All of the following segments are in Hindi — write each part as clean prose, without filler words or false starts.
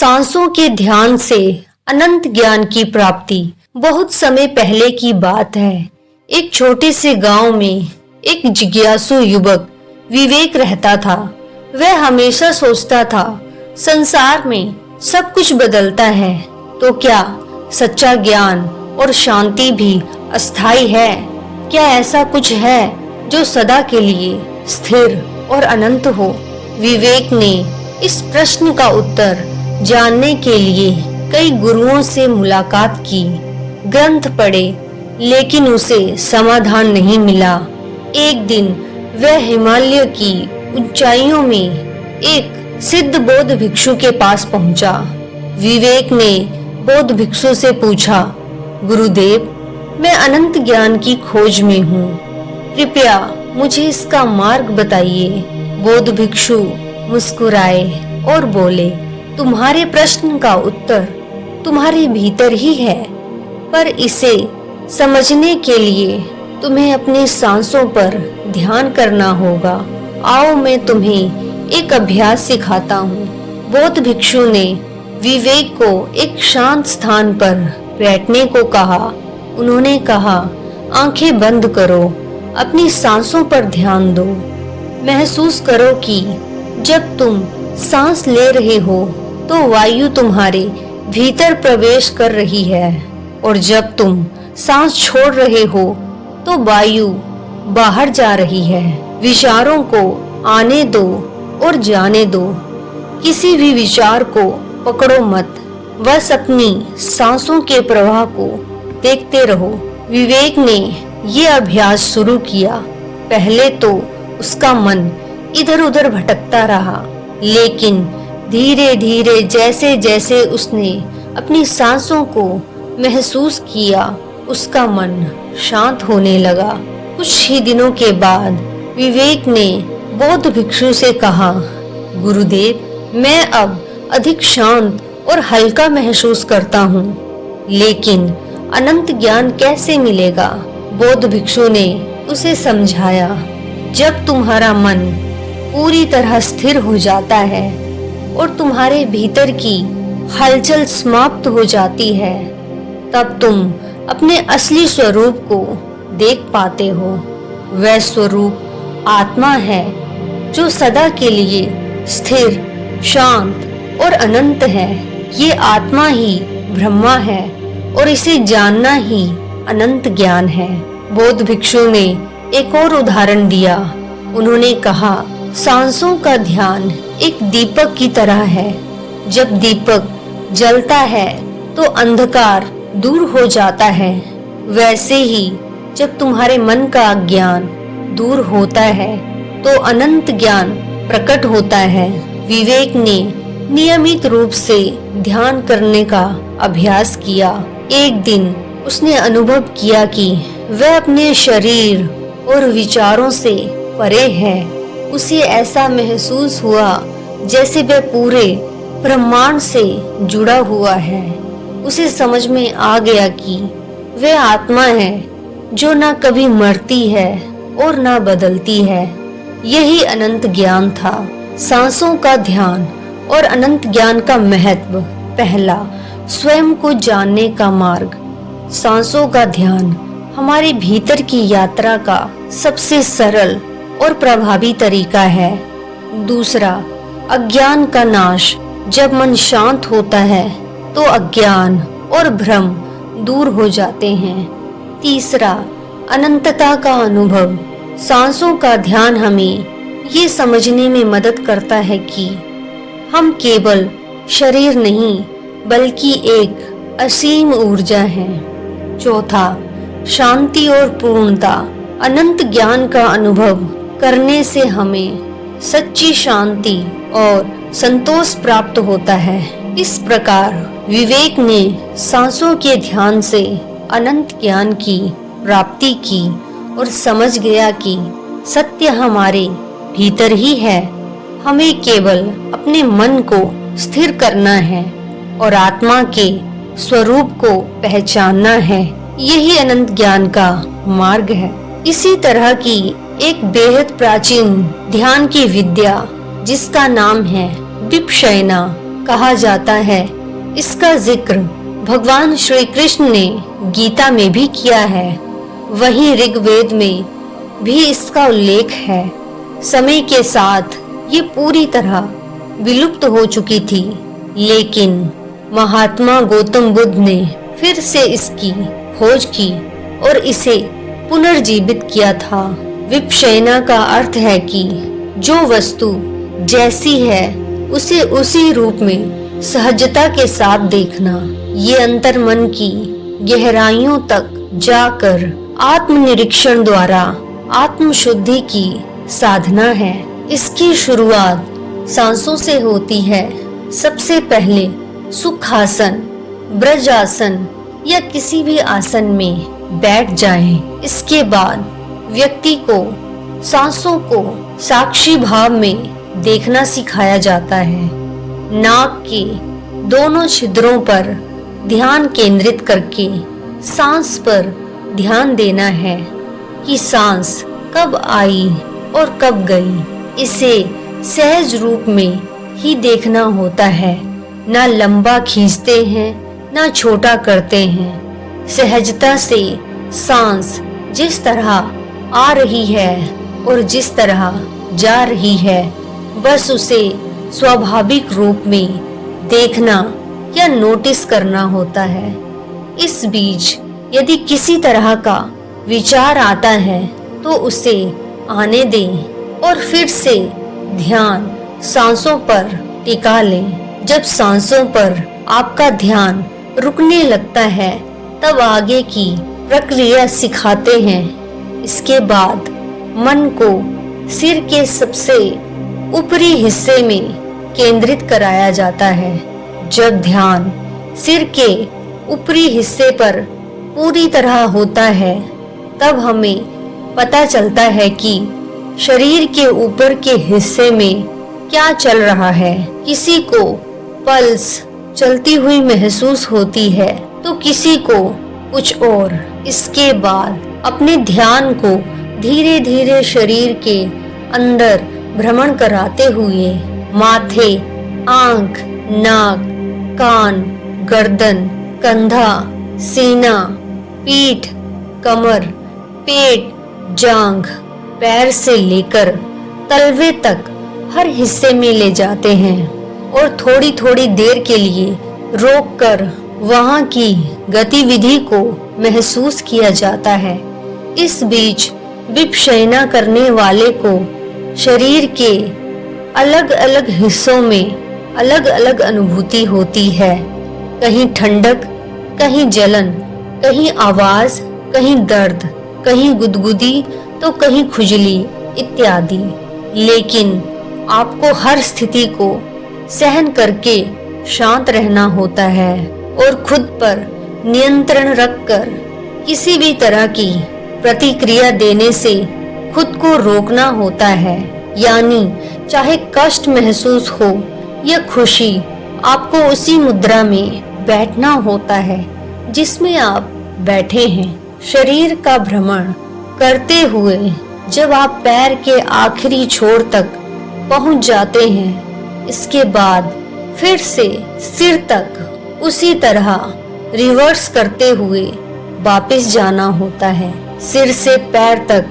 सांसों के ध्यान से अनंत ज्ञान की प्राप्ति। बहुत समय पहले की बात है। एक छोटे से गांव में एक जिज्ञासु युवक विवेक रहता था। वह हमेशा सोचता था, संसार में सब कुछ बदलता है, तो क्या सच्चा ज्ञान और शांति भी अस्थाई है? क्या ऐसा कुछ है जो सदा के लिए स्थिर और अनंत हो? विवेक ने इस प्रश्न का उत्तर जानने के लिए कई गुरुओं से मुलाकात की, ग्रंथ पढ़े, लेकिन उसे समाधान नहीं मिला। एक दिन वह हिमालय की ऊंचाइयों में एक सिद्ध बौद्ध भिक्षु के पास पहुंचा। विवेक ने बौद्ध भिक्षु से पूछा, गुरुदेव, मैं अनंत ज्ञान की खोज में हूँ, कृपया मुझे इसका मार्ग बताइए। बौद्ध भिक्षु मुस्कुराए और बोले, तुम्हारे प्रश्न का उत्तर तुम्हारे भीतर ही है, पर इसे समझने के लिए तुम्हें अपनी सांसों पर ध्यान करना होगा। आओ मैं तुम्हें एक अभ्यास सिखाता हूँ। बौद्ध भिक्षु ने विवेक को एक शांत स्थान पर बैठने को कहा। उन्होंने कहा, आंखें बंद करो, अपनी सांसों पर ध्यान दो। महसूस करो कि जब तुम सांस ले रहे हो तो वायु तुम्हारे भीतर प्रवेश कर रही है, और जब तुम सांस छोड़ रहे हो तो वायु बाहर जा रही है। विचारों को आने दो और जाने दो। किसी भी विचार को पकड़ो मत, बस अपनी सांसों के प्रवाह को देखते रहो। विवेक ने ये अभ्यास शुरू किया। पहले तो उसका मन इधर उधर भटकता रहा, लेकिन धीरे धीरे जैसे जैसे उसने अपनी सांसों को महसूस किया, उसका मन शांत होने लगा। कुछ ही दिनों के बाद विवेक ने बौद्ध भिक्षु से कहा, गुरुदेव, मैं अब अधिक शांत और हल्का महसूस करता हूँ, लेकिन अनंत ज्ञान कैसे मिलेगा? बौद्ध भिक्षु ने उसे समझाया, जब तुम्हारा मन पूरी तरह स्थिर हो जाता है और तुम्हारे भीतर की हलचल समाप्त हो जाती है, तब तुम अपने असली स्वरूप को देख पाते हो। वह स्वरूप आत्मा है जो सदा के लिए स्थिर, शांत और अनंत है। ये आत्मा ही ब्रह्मा है और इसे जानना ही अनंत ज्ञान है। बौद्ध भिक्षु ने एक और उदाहरण दिया। उन्होंने कहा, सांसों का ध्यान एक दीपक की तरह है। जब दीपक जलता है तो अंधकार दूर हो जाता है। वैसे ही जब तुम्हारे मन का अज्ञान दूर होता है तो अनंत ज्ञान प्रकट होता है। विवेक ने नियमित रूप से ध्यान करने का अभ्यास किया। एक दिन उसने अनुभव किया कि वह अपने शरीर और विचारों से परे है। उसे ऐसा महसूस हुआ जैसे वह पूरे ब्रह्मांड से जुड़ा हुआ है। उसे समझ में आ गया कि वह आत्मा है जो न कभी मरती है और न बदलती है। यही अनंत ज्ञान था। सांसों का ध्यान और अनंत ज्ञान का महत्व। पहला, स्वयं को जानने का मार्ग। सांसों का ध्यान हमारे भीतर की यात्रा का सबसे सरल और प्रभावी तरीका है। दूसरा, अज्ञान का नाश। जब मन शांत होता है तो अज्ञान और भ्रम दूर हो जाते हैं। तीसरा, अनंतता का अनुभव। सांसों का ध्यान हमें ये समझने में मदद करता है कि हम केवल शरीर नहीं बल्कि एक असीम ऊर्जा हैं। चौथा, शांति और पूर्णता। अनंत ज्ञान का अनुभव करने से हमें सच्ची शांति और संतोष प्राप्त होता है। इस प्रकार विवेक ने सांसों के ध्यान से अनंत ज्ञान की प्राप्ति की और समझ गया कि सत्य हमारे भीतर ही है। हमें केवल अपने मन को स्थिर करना है और आत्मा के स्वरूप को पहचानना है। यही अनंत ज्ञान का मार्ग है। इसी तरह की एक बेहद प्राचीन ध्यान की विद्या जिसका नाम है विपश्यना कहा जाता है। इसका जिक्र भगवान श्री कृष्ण ने गीता में भी किया है। वहीं ऋग्वेद में भी इसका उल्लेख है। समय के साथ ये पूरी तरह विलुप्त हो चुकी थी, लेकिन महात्मा गौतम बुद्ध ने फिर से इसकी खोज की और इसे पुनर्जीवित किया था। विपश्यना का अर्थ है कि जो वस्तु जैसी है उसे उसी रूप में सहजता के साथ देखना। ये अंतर्मन की गहराइयों तक जाकर आत्मनिरीक्षण द्वारा आत्मशुद्धि की साधना है। इसकी शुरुआत सांसों से होती है। सबसे पहले सुखासन, ब्रजासन या किसी भी आसन में बैठ जाएं। इसके बाद व्यक्ति को सांसों को साक्षी भाव में देखना सिखाया जाता है। नाक के दोनों छिद्रों पर ध्यान केंद्रित करके सांस पर ध्यान देना है कि सांस कब आई और कब गई। इसे सहज रूप में ही देखना होता है। ना लंबा खींचते हैं ना छोटा करते हैं। सहजता से सांस जिस तरह आ रही है और जिस तरह जा रही है, बस उसे स्वाभाविक रूप में देखना या नोटिस करना होता है। इस बीच यदि किसी तरह का विचार आता है तो उसे आने दें और फिर से ध्यान सांसों पर टिका लें। जब सांसों पर आपका ध्यान रुकने लगता है तब आगे की प्रक्रिया सिखाते हैं। इसके बाद मन को सिर के सबसे ऊपरी हिस्से में केंद्रित कराया जाता है। जब ध्यान सिर के ऊपरी हिस्से पर पूरी तरह होता है तब हमें पता चलता है कि शरीर के ऊपर के हिस्से में क्या चल रहा है। किसी को पल्स चलती हुई महसूस होती है तो किसी को कुछ और। इसके बाद अपने ध्यान को धीरे धीरे शरीर के अंदर भ्रमण कराते हुए माथे, आंख, नाक, कान, गर्दन, कंधा, सीना, पीठ, कमर, पेट, जांघ, पैर से लेकर तलवे तक हर हिस्से में ले जाते हैं और थोड़ी थोड़ी देर के लिए रोककर वहां की गतिविधि को महसूस किया जाता है। इस बीच विपश्यना करने वाले को शरीर के अलग अलग हिस्सों में अलग अलग अनुभूति होती है। कहीं ठंडक, कहीं जलन, कहीं आवाज, कहीं दर्द, कहीं गुदगुदी तो कहीं खुजली इत्यादि। लेकिन आपको हर स्थिति को सहन करके शांत रहना होता है और खुद पर नियंत्रण रखकर किसी भी तरह की प्रतिक्रिया देने से खुद को रोकना होता है। यानी चाहे कष्ट महसूस हो या खुशी, आपको उसी मुद्रा में बैठना होता है जिसमें आप बैठे हैं। शरीर का भ्रमण करते हुए जब आप पैर के आखिरी छोर तक पहुंच जाते हैं, इसके बाद फिर से सिर तक उसी तरह रिवर्स करते हुए वापस जाना होता है। सिर से पैर तक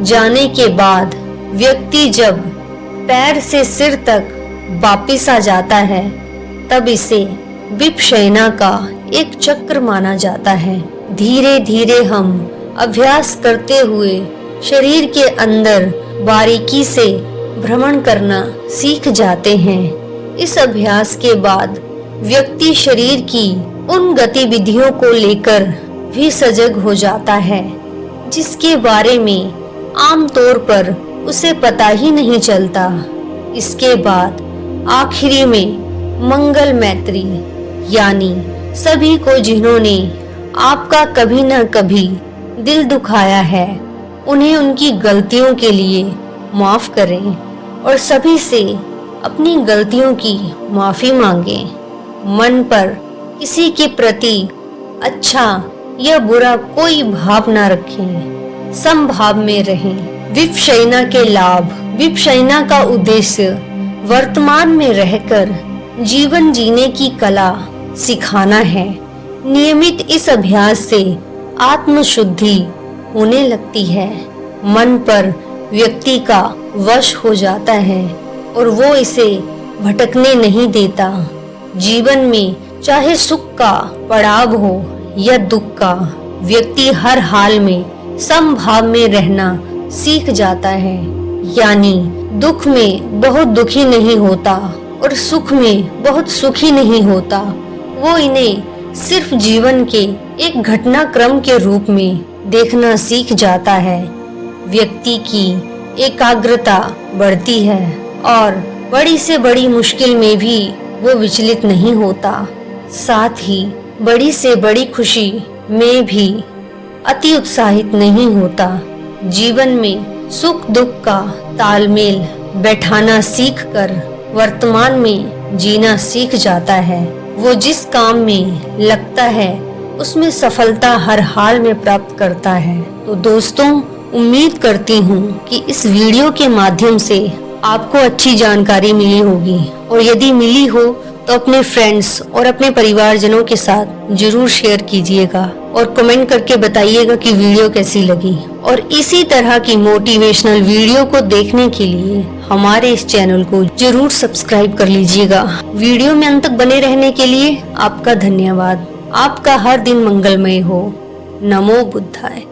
जाने के बाद व्यक्ति जब पैर से सिर तक वापस आ जाता है तब इसे विपश्यना का एक चक्र माना जाता है। धीरे धीरे हम अभ्यास करते हुए शरीर के अंदर बारीकी से भ्रमण करना सीख जाते हैं। इस अभ्यास के बाद व्यक्ति शरीर की उन गतिविधियों को लेकर भी सजग हो जाता है जिसके बारे में आमतौर पर उसे पता ही नहीं चलता। इसके बाद आखिरी में मंगल मैत्री, यानी सभी को जिन्होंने आपका कभी न कभी दिल दुखाया है उन्हें उनकी गलतियों के लिए माफ करें और सभी से अपनी गलतियों की माफी मांगें। मन पर किसी के प्रति अच्छा या बुरा कोई भाव न रखें, समभाव में रहें। विपश्यना के लाभ। विपश्यना का उद्देश्य वर्तमान में रहकर जीवन जीने की कला सिखाना है। नियमित इस अभ्यास से आत्मशुद्धि होने लगती है। मन पर व्यक्ति का वश हो जाता है और वो इसे भटकने नहीं देता। जीवन में चाहे सुख का पड़ाव हो या दुख का, व्यक्ति हर हाल में समभाव में रहना सीख जाता है। यानी दुख में बहुत दुखी नहीं होता और सुख में बहुत सुखी नहीं होता। वो इन्हें सिर्फ जीवन के एक घटनाक्रम के रूप में देखना सीख जाता है। व्यक्ति की एकाग्रता बढ़ती है और बड़ी से बड़ी मुश्किल में भी वो विचलित नहीं होता। साथ ही बड़ी से बड़ी खुशी में भी अति उत्साहित नहीं होता। जीवन में सुख दुख का तालमेल बैठाना सीखकर वर्तमान में जीना सीख जाता है। वो जिस काम में लगता है उसमें सफलता हर हाल में प्राप्त करता है। तो दोस्तों, उम्मीद करती हूँ कि इस वीडियो के माध्यम से आपको अच्छी जानकारी मिली होगी, और यदि मिली हो तो अपने फ्रेंड्स और अपने परिवारजनों के साथ जरूर शेयर कीजिएगा और कमेंट करके बताइएगा कि वीडियो कैसी लगी। और इसी तरह की मोटिवेशनल वीडियो को देखने के लिए हमारे इस चैनल को जरूर सब्सक्राइब कर लीजिएगा। वीडियो में अंत तक बने रहने के लिए आपका धन्यवाद। आपका हर दिन मंगलमय हो। नमो बुद्धाय।